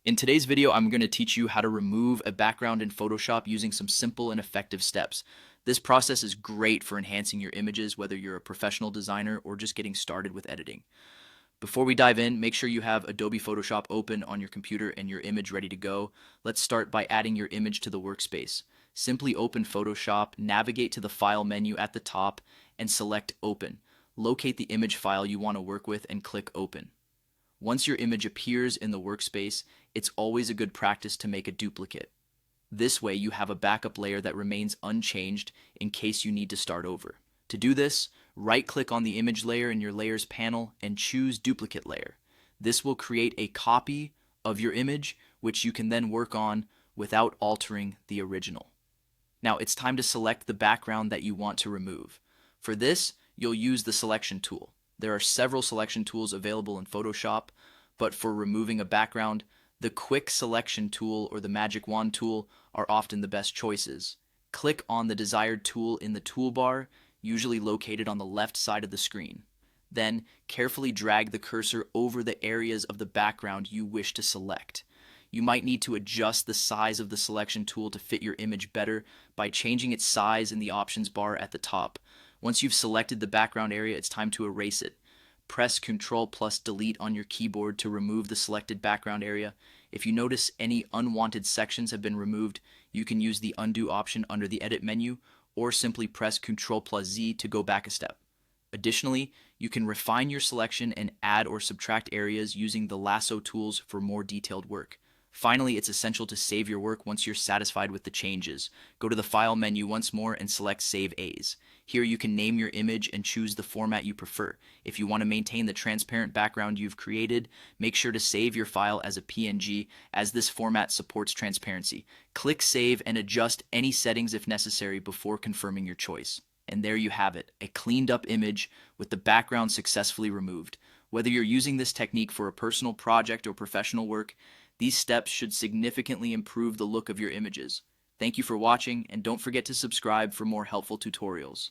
In today's video, I'm going to teach you how to remove a background in Photoshop using some simple and effective steps. This process is great for enhancing your images, whether you're a professional designer or just getting started with editing. Before we dive in, make sure you have Adobe Photoshop open on your computer and your image ready to go. Let's start by adding your image to the workspace. Simply open Photoshop, navigate to the File menu at the top, and select Open. Locate the image file you want to work with and click Open. Once your image appears in the workspace, it's always a good practice to make a duplicate. This way you have a backup layer that remains unchanged in case you need to start over. To do this, right-click on the image layer in your Layers panel and choose Duplicate Layer. This will create a copy of your image, which you can then work on without altering the original. Now it's time to select the background that you want to remove. For this, you'll use the Selection tool. There are several selection tools available in Photoshop, but for removing a background, the Quick Selection tool or the Magic Wand tool are often the best choices. Click on the desired tool in the toolbar, usually located on the left side of the screen. Then, carefully drag the cursor over the areas of the background you wish to select. You might need to adjust the size of the selection tool to fit your image better by changing its size in the options bar at the top. Once you've selected the background area, it's time to erase it. Press Ctrl plus Delete on your keyboard to remove the selected background area. If you notice any unwanted sections have been removed, you can use the Undo option under the Edit menu, or simply press Ctrl plus Z to go back a step. Additionally, you can refine your selection and add or subtract areas using the lasso tools for more detailed work. Finally, it's essential to save your work once you're satisfied with the changes. Go to the File menu once more and select Save As. Here you can name your image and choose the format you prefer. If you want to maintain the transparent background you've created, make sure to save your file as a PNG, as this format supports transparency. Click Save and adjust any settings if necessary before confirming your choice. And there you have it, a cleaned up image with the background successfully removed. Whether you're using this technique for a personal project or professional work, these steps should significantly improve the look of your images. Thank you for watching, and don't forget to subscribe for more helpful tutorials.